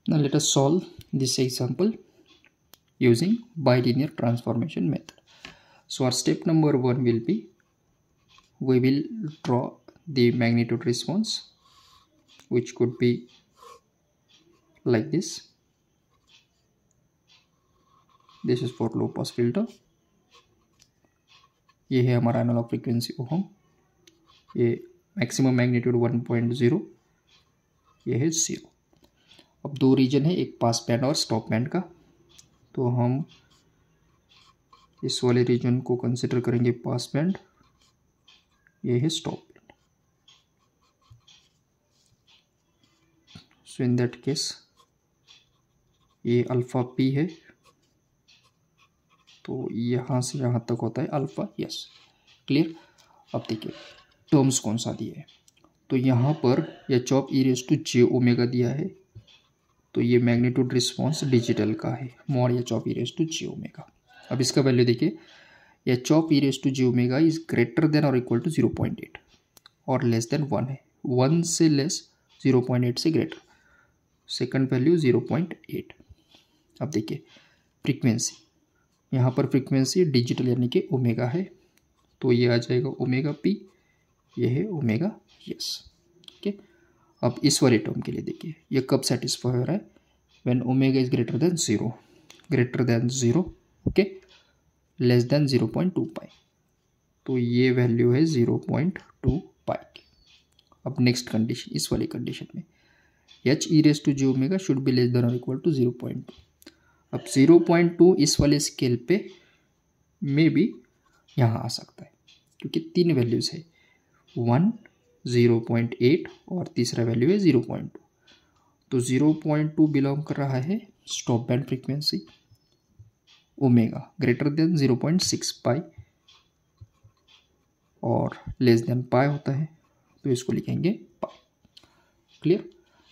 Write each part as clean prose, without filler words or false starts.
Now let us solve this example using bilinear transformation method. So our step number 1 will be, we will draw the magnitude response, which could be like this. This is for low pass filter. ये है हमारा analogue frequency ohm, ये maximum magnitude 1.0, ये है 0. अब दो reason है, एक पास बैंड और स्टॉप बैंड का. तो हम इस वाले रीजन को कंसिडर करेंगे पास बैंड, ये है stop band. So in that case ये अल्फा पी है, तो यहाँ से यहाँ तक होता है अल्फा यस. क्लियर. अब देखिए टर्म्स कौन सा दिया है. तो यहाँ पर H of e raise to j omega दिया है, तो ये मैग्नीट्यूड रिस्पॉन्स डिजिटल का है, mod H of e raise to j omega. अब इसका वैल्यू देखिए, H of e raise to j omega is greater than और इक्वल टू 0.8 और लेस देन 1 है. 1 से लेस, 0.8 से ग्रेटर. Second value 0.8. अब देखिए फ्रीक्वेंसी, यहाँ पर फ्रीक्वेंसी डिजिटल यानी कि ओमेगा है, तो ये आ जाएगा ओमेगा पी, ये है ओमेगा यस. ओके. अब इस वाले टर्म के लिए देखिए ये कब सेटिस्फाई हो रहा है, when omega is greater then 0, greater than 0, okay, less than 0.2 पाई. तो ये वैल्यू है 0.2 पाई. अब नेक्स्ट कंडीशन, इस वाली कंडीशन में H e raise to j omega should be less than और इक्वल टू 0.2. अब 0.2 इस वाले स्केल पे में भी यहाँ आ सकता है, क्योंकि तीन वैल्यूज है, 1, 0.8 और तीसरा वैल्यू है 0.2. तो 0.2 बिलोंग कर रहा है stop band frequency, omega greater than 0.6 pi और लेस देन पाई होता है, तो इसको लिखेंगे pi. Clear.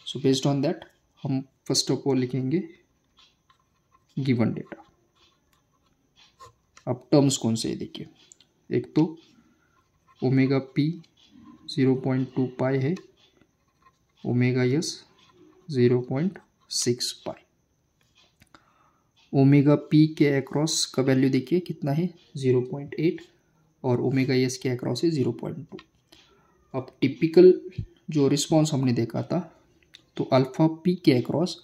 So based on that हम फर्स्ट ऑफ ऑल लिखेंगे गिवन डेटा. अब टर्म्स कौन से है देखिए, एक तो ओमेगा पी 0.2 पाई है, ओमेगा यस 0.6 पाई. ओमेगा पी के अक्रॉस का वैल्यू देखिए कितना है 0.8 और ओमेगा यस के अक्रॉस है 0.2. अब टिपिकल जो रिस्पॉन्स हमने देखा था, तो अल्फा पी के अक्रॉस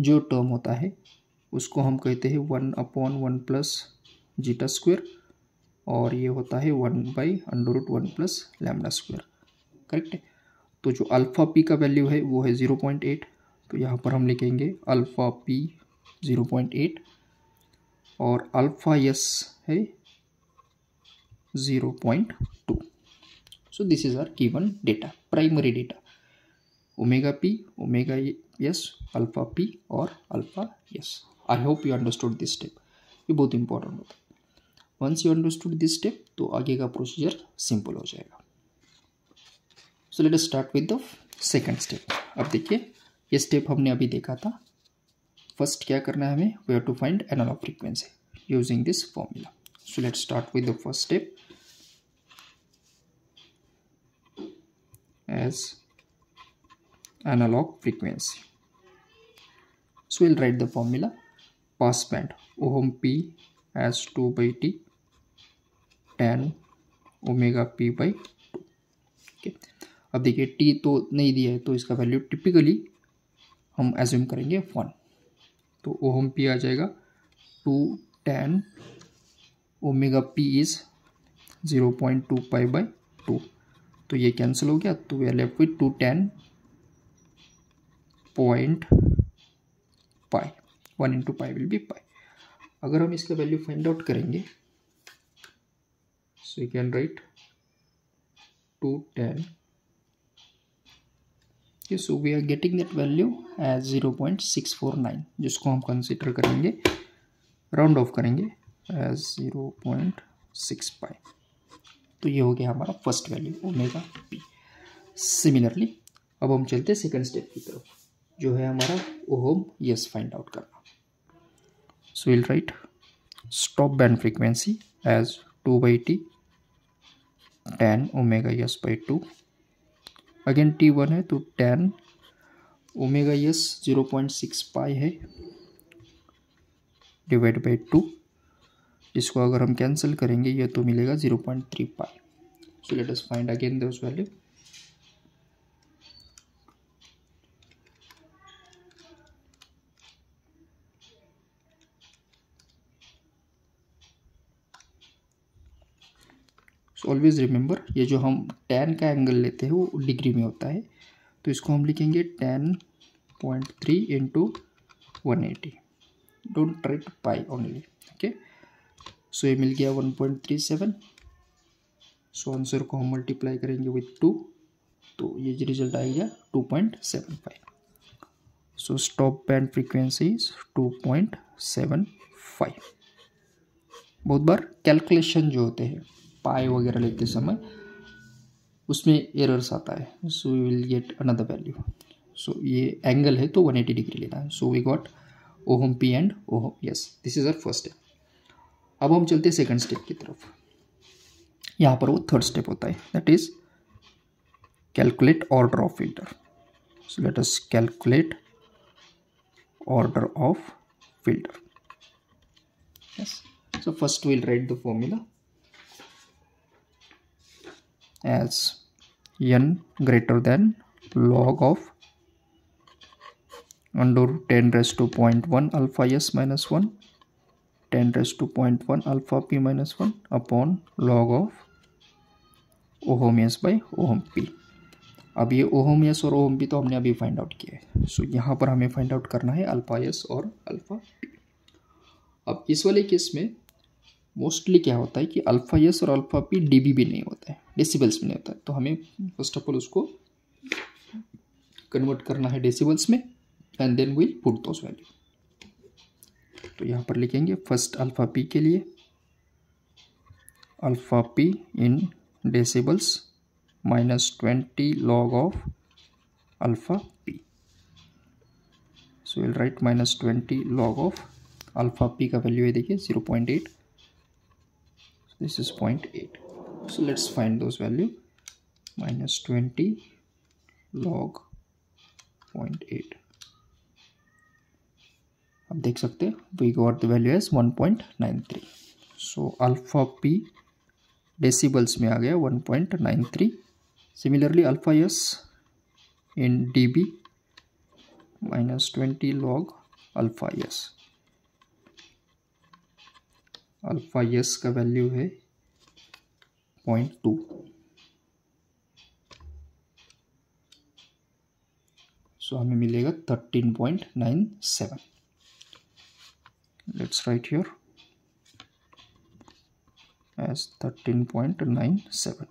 जो टर्म होता है उसको हम कहते हैं 1/1 प्लस जीटा स्क्वायर, और ये होता है 1/√1 प्लस लैम्डा स्क्वायर. करेक्ट है. तो जो अल्फा पी का वैल्यू है वो है 0.8, तो यहाँ पर हम लिखेंगे अल्फा पी 0.8 और अल्फा यस है 0.2. So this is our given data, primary data, omega P, omega S, alpha P और alpha S. I hope you understood this step. ये बहुत इंपॉर्टेंट होता है. Once you understood this step तो आगे का प्रोसीजर सिंपल हो जाएगा. So let us start with the second step. अब देखिए ये स्टेप हमने अभी देखा था. फर्स्ट क्या करना है हमें, we have to find analog frequency using this formula. So let's start with the first step as analog frequency. So we'll write the formula. Pass band ohm P as 2/T tan omega P by 2. Okay. अब देखिए T तो नहीं दिया है, तो इसका value typically हम assume करेंगे 1. तो ओम P आ जाएगा 2 tan omega P is 0.2 pi by 2. तो ये कैंसिल हो गया, तो we are left with 2 tan point pi. 1 into pi will be pi. अगर हम इसका वैल्यू फाइंड आउट करेंगे, so you can write 2 tan. So we are getting that value as 0.649, जिसको हम कंसिडर करेंगे, राउंड ऑफ करेंगे एज 0.6 पाई. तो ये हो गया हमारा first value omega P. Similarly अब हम चलते हैं सेकंड स्टेप की तरफ, जो है हमारा ओम यस फाइंड आउट करना. So will write stop band frequency as 2/T tan omega s by 2. Again T1 है तो tan ओमेगा यस 0.6 पाई है डिवाइड बाई 2, जिसको अगर हम कैंसिल करेंगे ये तो मिलेगा 0.3 पाई. So let us find again those value. So always remember, ये जो हम tan का एंगल लेते हैं वो डिग्री में होता है, तो इसको हम लिखेंगे 10.3 into 180. Don't write pi only. Okay, so ये मिल गया 1.37. सो आंसर को हम मल्टीप्लाई करेंगे विथ 2, तो ये जो रिजल्ट आएगा 2.75. So stop band frequency is 2.75. बहुत बार कैलकुलेशन जो होते हैं पाई वगैरह लेते समय उसमें एरर्स आता है, so we will get another value. So ये एंगल है तो 180 डिग्री लेना है. So we got omega P and omega S. This is our first step. अब हम चलते हैं सेकंड स्टेप की तरफ. यहाँ पर वो थर्ड स्टेप होता है, that is calculate order of filter. So let us calculate order of filter. Yes, so first we'll write the formula as n greater than log of under root 10 raised to 0.1 alpha s minus 1 10 raised to 0.1 alpha p minus 1 upon log of ohm s by ohm p. अब ये ohm S और ohm P तो हमने अभी find out किया है. सो यहाँ पर हमें फाइंड आउट करना है अल्फा एस और अल्फा पी. अब इस वाले केस में मोस्टली क्या होता है कि अल्फा एस और अल्फा पी डीबी भी नहीं होता है, डेसिबल्स में नहीं होता है. तो हमें फर्स्ट ऑफ ऑल उसको कन्वर्ट करना है डेसिबल्स में and then will put those value. तो यहाँ पर लिखेंगे फर्स्ट अल्फा पी के लिए alpha p in decibels -20 log of alpha p. So we'll write -20 log of alpha p का वैल्यू है देखिए 0.8. So this is 0.8. So let's find those value. -20 log 0.8. अब देख सकते हैं we got the value as 1.93. So alpha p decibels में आ गया 1.93. Similarly, alpha s in dB -20 log alpha s. Alpha s का वैल्यू है 0.2. सो हमें मिलेगा 13.97. Let's write here as 13.97.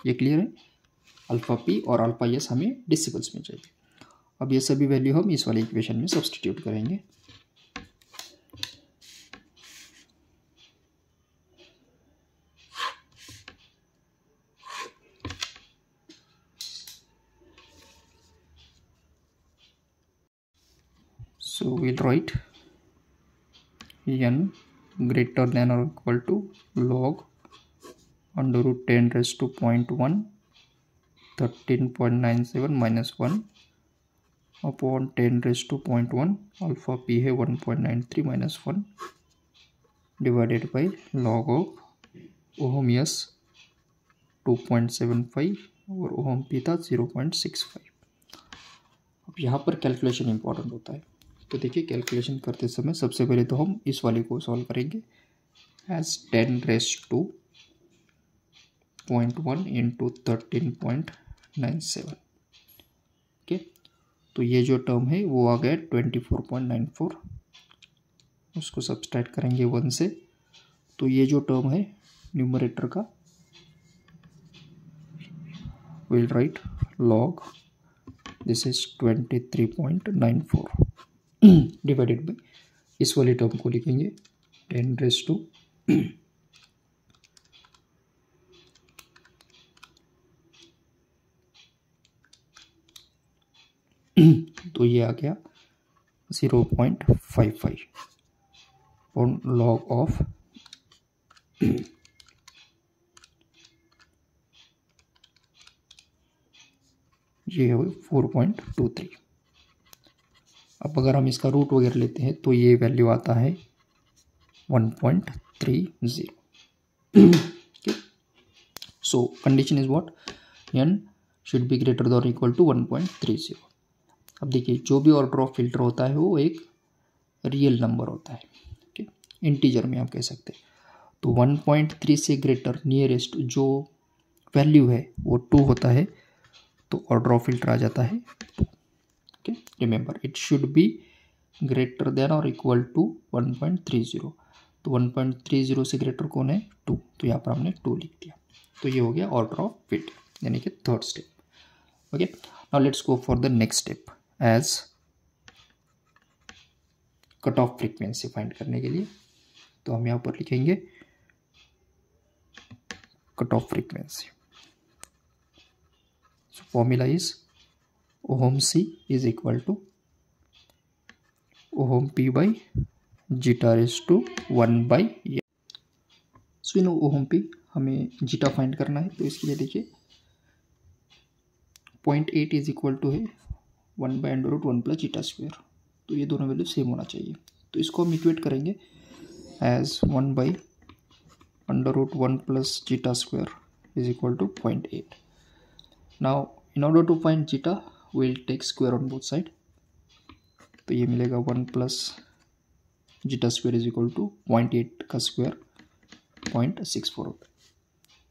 ये क्लियर है. अल्फा पी और अल्फा एस हमें डेसिबल्स में चाहिए. अब ये सभी वैल्यू हम इस वाले इक्वेशन में सब्स्टिट्यूट करेंगे. सो will right n greater than or equal to log under root 10 raised to 0.1 13.97 minus 1 upon 10 raised to 0.1 alpha P है 1.93 minus 1 divided by log of ohm S 2.75 और ओहम पी था 0.65. अब यहाँ पर कैलकुलेशन इंपॉर्टेंट होता है. तो देखिए कैलकुलेशन करते समय सबसे पहले तो हम इस वाले को सॉल्व करेंगे as 10 raised to 0.1 into 13.97. Okay, तो ये जो टर्म है वो आ गया 24.94. उसको सब्सट्रैक्ट करेंगे 1 से, तो ये जो टर्म है न्यूमरेटर का will write log this is 23.94 divided by इस वाले टर्म को लिखेंगे 10 raised to तो ये आ गया 0.55 और लॉग ऑफ ये है 4.23. अब अगर हम इसका रूट वगैरह लेते हैं तो ये वैल्यू आता है 1.30. Okay. So condition is what? n should be greater than or equal to 1.30. अब देखिए जो भी ऑर्डर ऑफ फिल्टर होता है वो एक रियल नंबर होता है, ठीक, इंटीजर में आप कह सकते हैं। तो 1.3 से ग्रेटर नियरेस्ट जो वैल्यू है वो 2 होता है, तो ऑर्डर ऑफ फिल्टर आ जाता है 2. Okay, remember it should be greater than और इक्वल टू 1.30. तो 1.30 से ग्रेटर कौन है? 2. तो यहाँ पर हमने 2 लिख दिया। तो ये हो गया ऑर्डर ऑफ फिल्टर, यानी कि third step. Okay, now let's go for the next step as cut off frequency find करने के लिए। तो हम यहाँ पर लिखेंगे cut off frequency. So formula is ohm c is equal to ohm p by zeta raise to 1 by n. So in ohm p हमें zeta find करना है, तो इसके लिए देखिए 0.8 इज इक्वल टू है 1 by under root 1 plus zeta square. तो ये दोनों वैल्यू सेम होना चाहिए। तो इसको हम इक्वेट करेंगे as 1 by under root 1 plus zeta square is equal to 0.8. Now in order to find zeta will take square on both side. तो ये मिलेगा 1 plus zeta square is equal to 0.8 का स्क्वायर 0.64 होता है।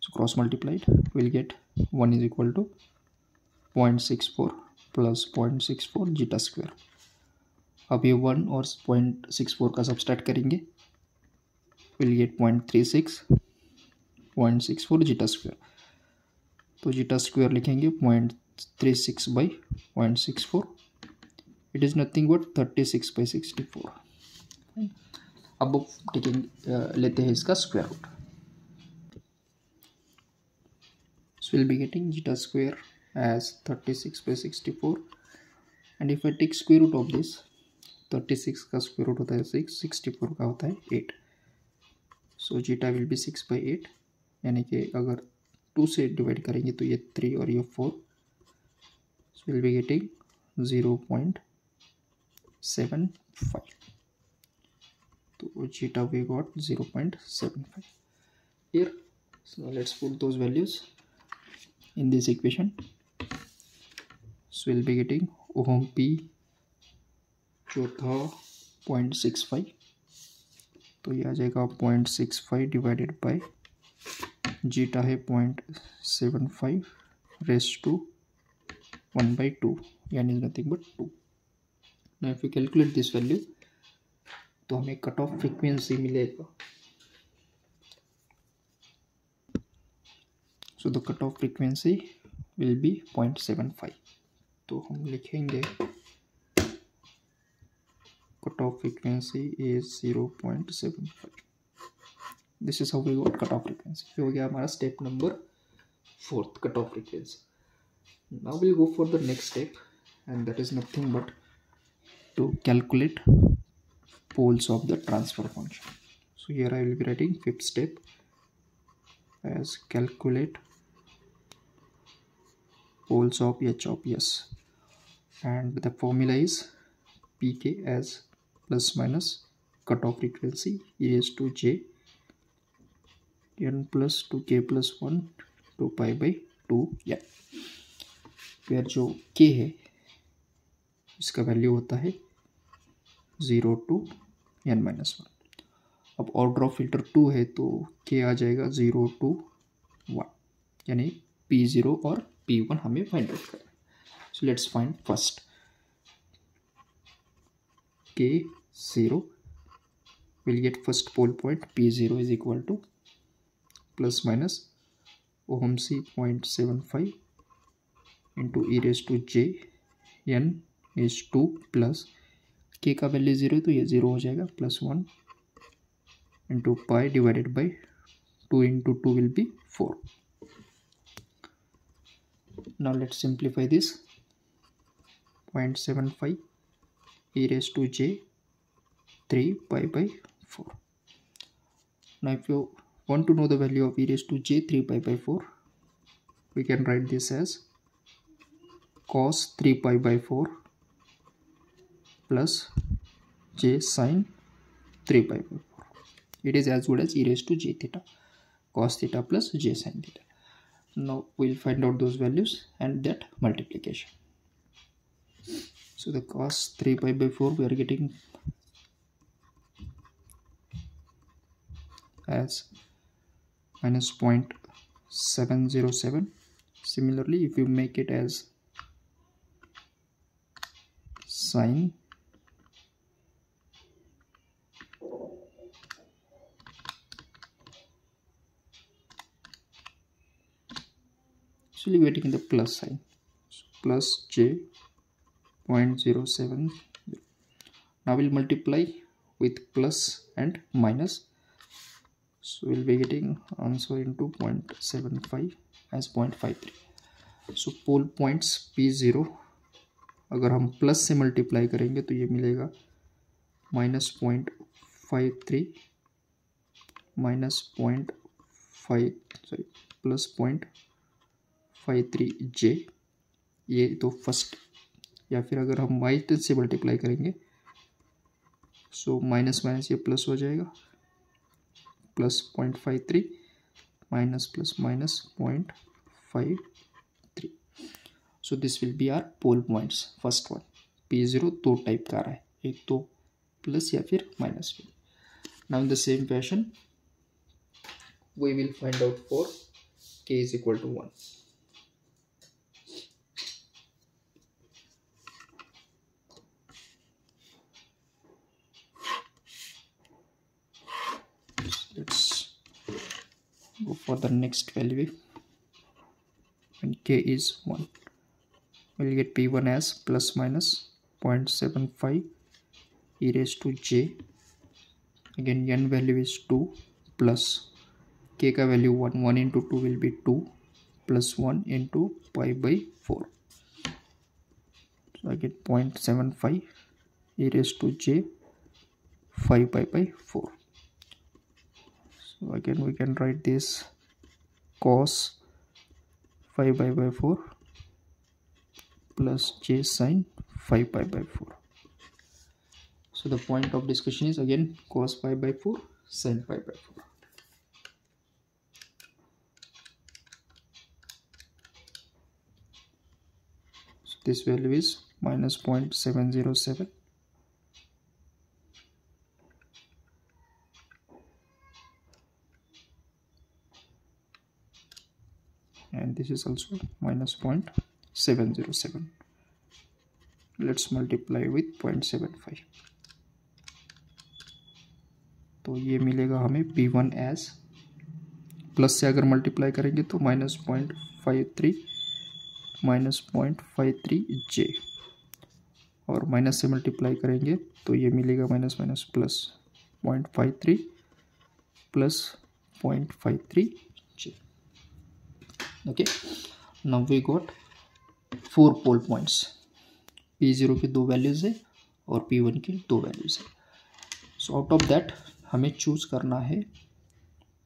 So cross multiplied will get 1 is equal to 0.64 plus 0.64 zeta square. अब ये 1 और 0.64 का सब्सट्रैक्ट करेंगे, विल गेट 0.64 जीटा स्क्वायर। तो जीटा स्क्वायर लिखेंगे 0.36 by 0.64, it is nothing but 36/64। अब लेते हैं इसका square root. So will be getting zeta square as 36/64, and if I take square root of this, 36 का स्क्वायर रूट होता है 6, 64 का होता है 8। सो जीटा विल बी 6/8, यानी कि अगर 2 से डिवाइड करेंगे तो ये 3 और ये 4, सो विल बी गेटिंग 0.75। तो zeta we got 0.75 here. So let's put those values in this equation. So we'll be getting ohm P जो था 0.65, तो ये आ जाएगा 0.65 डिवाइडेड बाय जीटा है 0.75 रेस्ट टू 1/2, यानी nothing but 2. Now if you calculate this value तो हमें कट ऑफ फ्रीक्वेंसी मिलेगा। So the cut off frequency will be 0.75. तो हम लिखेंगे cut off frequency is 0.75. This is how we got cut off frequency. हो गया हमारा step number 4, cut off frequency. Now will go for the next step, and that is nothing but to calculate poles of the transfer function. So here I will be writing fifth step as calculate poles of h of s, and the formula is pk as plus minus cut off frequency e raised to j n plus 2k plus 1 2 pi by 2 n, where जो k है इसका value होता है 0 to n-1. अब order of filter 2 है तो k आ जाएगा 0 to 1, यानी P0 और P1 हमें फाइंड आउट करना है. So let's find first K0 will get first pole point P0 is equal to plus minus ohm C 0.75 into e raise to j n is 2 plus k का value 0 तो ये 0 हो जाएगा plus 1 into pi divided by 2 into 2 will be 4. Now let's simplify this 0.75 e raised to j 3 pi by 4. Now if you want to know the value of e raised to j 3 pi by 4, we can write this as cos 3 pi by 4 plus j sin 3 pi by 4. It is as good as e raised to j theta cos theta plus j sin theta. Now we'll find out those values and that multiplication. So the cos 3 pi by 4 we are getting as minus 0.707. Similarly, if you make it as sine actually we are taking the plus sign, so plus j 0.07. Now we'll multiply with plus and minus, so we'll be getting answer into 0.75 as 0.53. so pole points P0 अगर हम plus से multiply करेंगे तो ये मिलेगा -0.53 plus 0.53 j, ये तो first. या फिर अगर हम y से मल्टीप्लाई करेंगे सो माइनस माइनस ये प्लस हो जाएगा, plus 0.53 minus plus minus 0.53. So this will be our pole points. First one P0 दो टाइप का आ रहा है, एक तो प्लस या फिर माइनस में। Now in the same fashion we will find out for k is equal to 1. Let's go for the next value. When k is 1, we'll get P1 as plus minus 0.75 e raised to j. Again n value is 2 plus k का value 1 into 2 will be 2 plus 1 into pi by 4. So I get 0.75 e raised to j 5 pi by 4. So again we can write this cos 5 pi by 4 plus j sin 5 pi by 4. So the point of discussion is again cos 5 by 4 sin 5 by 4. So this value is minus 0.707. And this is also minus 0.707. Let's multiply with 0.75. तो ये मिलेगा हमें P1 as, plus से अगर multiply करेंगे तो minus 0.53 j, और minus से मल्टीप्लाई करेंगे तो ये मिलेगा minus minus plus 0.53 plus 0.53 j. Okay, now we got 4 pole points. P0 की 2 वैल्यूज है और P1 की 2 वैल्यूज है। सो आउट ऑफ दैट हमें चूज करना है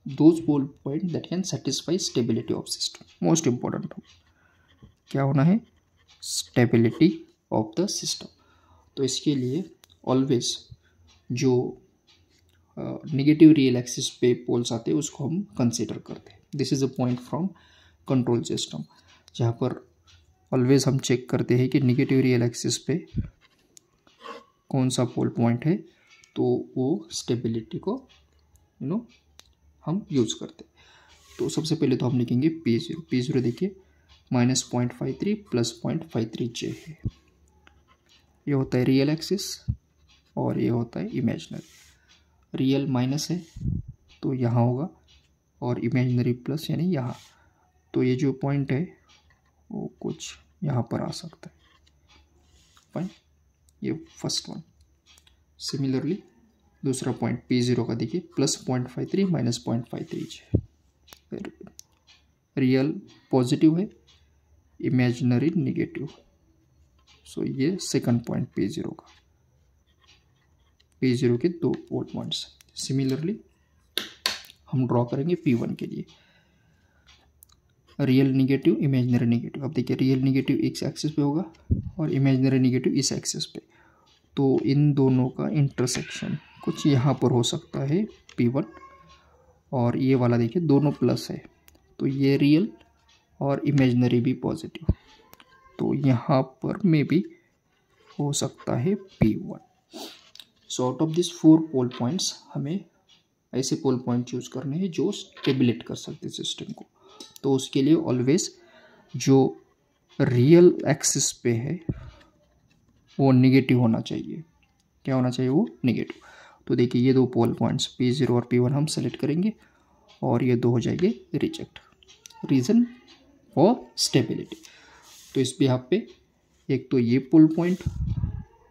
those pole point that can satisfy stability of system. Most important क्या होना है, स्टेबिलिटी ऑफ द सिस्टम। तो इसके लिए ऑलवेज जो नेगेटिव रियल एक्सिस पे पोल्स आते हैं उसको हम कंसिडर करते हैं। This is a point from control system, जहाँ पर ऑलवेज हम चेक करते हैं कि नेगेटिव रियल एक्सिस पे कौन सा पोल पॉइंट है, तो वो स्टेबिलिटी को हम यूज़ करते हैं। तो सबसे पहले तो हम लिखेंगे P0 देखिए माइनस 0.53 प्लस 0.53 j है। ये होता है रियल एक्सिस और ये होता है इमेजिनरी। रियल माइनस है तो यहाँ होगा और इमेजिनरी प्लस यानी यहाँ। तो ये जो पॉइंट है वो कुछ यहाँ पर आ सकता है, फाइन। ये फर्स्ट वन। सिमिलरली दूसरा पॉइंट P0 का देखिए plus 0.53 minus 0.53 j। Real positive है, इमेजिनरी नेगेटिव। सो ये सेकंड पॉइंट P0 का। P0 के 2 पोल पॉइंट्स। सिमिलरली हम ड्रॉ करेंगे P1 के लिए रियल निगेटिव इमेजिनरी निगेटिव। अब देखिए रियल निगेटिव इस एक्सिस पे होगा और इमेजिनरी निगेटिव इस एक्सिस पे। तो इन दोनों का इंटरसेक्शन कुछ यहाँ पर हो सकता है P1, और ये वाला देखिए दोनों प्लस है, तो ये रियल और इमेजिनरी भी पॉजिटिव, तो यहाँ पर में भी हो सकता है P1। So out of this 4 pole points हमें ऐसे पोल पॉइंट चूज करने हैं जो स्टेबिलेट कर सकते हैं सिस्टम को। तो उसके लिए ऑलवेज जो रियल एक्सिस पे है वो नेगेटिव होना चाहिए। क्या होना चाहिए? वो नेगेटिव। तो देखिए ये 2 पोल पॉइंट्स P0 और P1 हम सेलेक्ट करेंगे और ये 2 हो जाएंगे रिजेक्ट। Reason for stability. तो इस बिहाफ पे एक तो ये पोल पॉइंट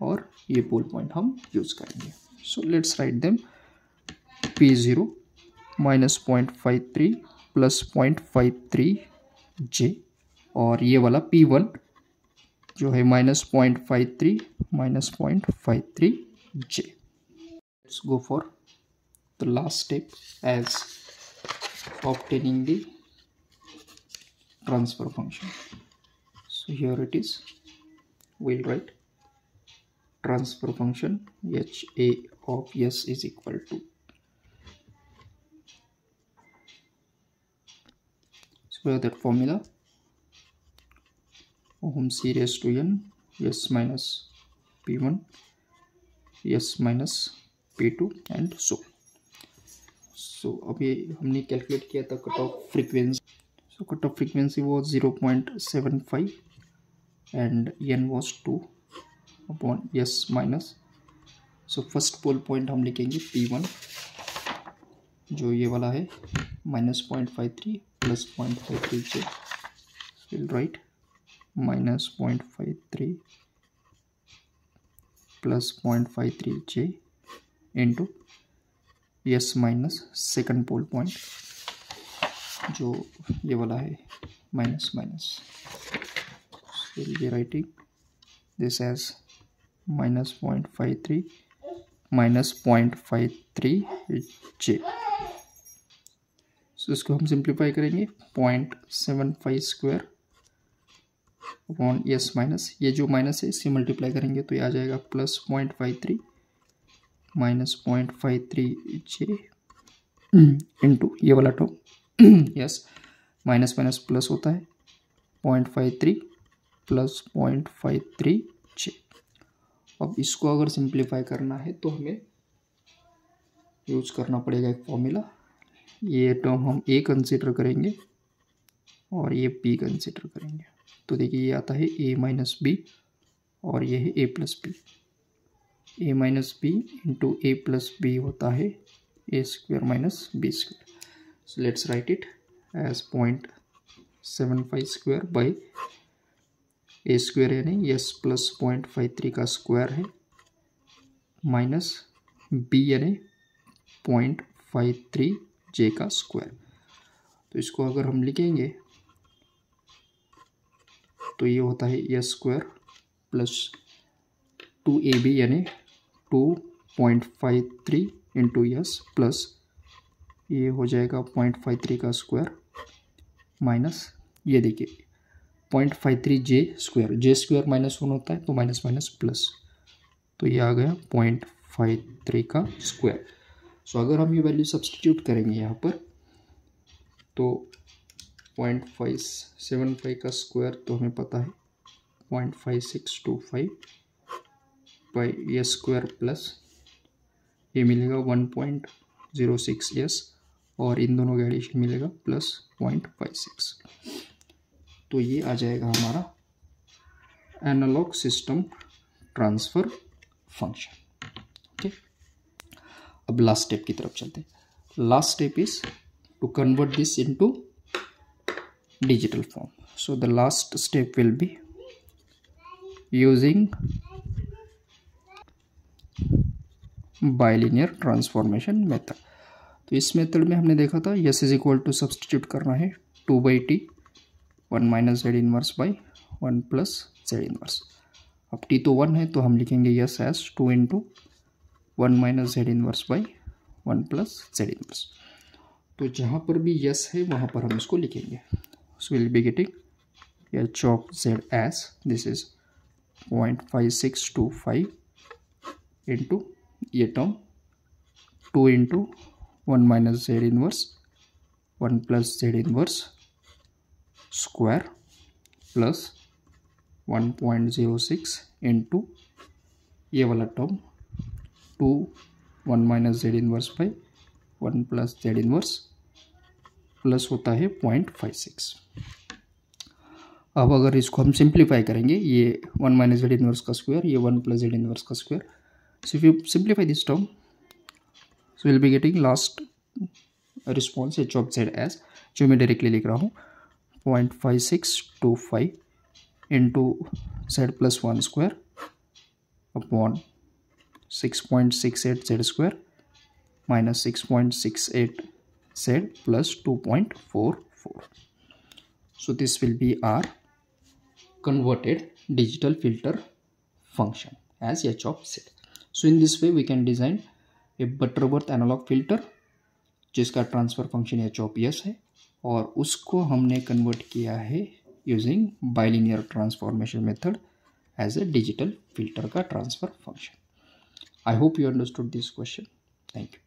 और ये पोल पॉइंट हम यूज़ करेंगे। सो let's write them. P0 -0.53 plus 0.53 J, और ये वाला P1 जो है -0.53 -0.53 J। Let's go for the last step as obtaining the transfer function. So here it is. We'll write transfer function HA of S is equal to, so that formula ohm C raised to n S minus P1 S minus P2 and so. So अभी हमने calculate किया था cut off frequency. So cut off frequency वो 0.75 and n was 2 upon S minus. So first pole point हम लिखेंगे P1 जो ये वाला है -0.53 plus 0.53 J। Will write -0.53 plus 0.53 J into S minus second pole point जो ये वाला है minus minus. Will be writing this as -0.53 minus 0.53 J। So इसको हम सिंप्लीफाई करेंगे 0.75 स्क्वायर अपॉन S माइनस, ये जो माइनस है इससे मल्टीप्लाई करेंगे तो ये आ जाएगा प्लस 0.53 माइनस 0.53 J इंटू ये वाला term yes minus minus plus होता है 0.53 प्लस 0.53 J। अब इसको अगर सिंप्लीफाई करना है तो हमें यूज करना पड़ेगा एक फॉर्मूला। ये टर्म हम A कंसिडर करेंगे और ये B कंसिडर करेंगे। तो देखिए ये आता है A माइनस बी और ये है A plus B. A minus B into A plus B होता है A square minus B square. So let's write it as 0.75 square by A square यानी S प्लस 0.53 का स्क्वायर है माइनस B यानी 0.53 J का स्क्वायर। तो इसको अगर हम लिखेंगे तो ये होता है S स्क्वायर प्लस 2AB यानी 2.53 इंटू S प्लस ये हो जाएगा 0.53 का स्क्वायर माइनस ये देखिए 0.53 J स्क्वायर। J स्क्वायर -1 होता है तो माइनस माइनस प्लस, तो ये आ गया 0.53 का स्क्वायर। सो अगर हम ये वैल्यू सब्सटीट्यूट करेंगे यहाँ पर तो 0.575 का स्क्वायर तो हमें पता है 0.5625 बाई S स्क्वायर प्लस ये मिलेगा 1.06 S और इन दोनों का एडिशन मिलेगा प्लस 0.56। तो ये आ जाएगा हमारा analogue system transfer function. Okay, अब लास्ट स्टेप की तरफ चलते हैं। Last step is to convert this into digital form. So the last step will be using bilinear transformation method. तो इस मेथड में हमने देखा था S is equal to substitute करना है 2/t 1 minus Z inverse by 1 plus Z inverse. अब t तो 1 है तो हम लिखेंगे S as 2 into 1 minus Z inverse by 1 plus Z inverse. तो जहाँ पर भी S है वहाँ पर हम इसको लिखेंगे। So we'll be getting H of Z as this is 0.5625 into ये term 2 into 1 minus Z inverse 1 plus Z inverse square plus 1.06 into ये वाला term 2 1 minus Z inverse by 1 plus Z inverse plus होता है 0.56। अब अगर इसको हम simplify करेंगे, ये 1 माइनस जेड इनवर्स का स्क्वायर, ये 1 प्लस जेड इनवर्स का square, so if you simplify this term, so will be getting last response H of Z as, जो मैं डायरेक्टली लिख रहा हूँ 0.5625 into Z plus 1 square upon 6.68 z square minus 6.68 z plus 2.44. So this will be our converted digital filter function as h of z. So in this way we can design a Butterworth analog filter जिसका transfer function h of s है, और उसको हमने convert किया है using bilinear transformation method as a digital filter का transfer function. I hope you understood this question. Thank you.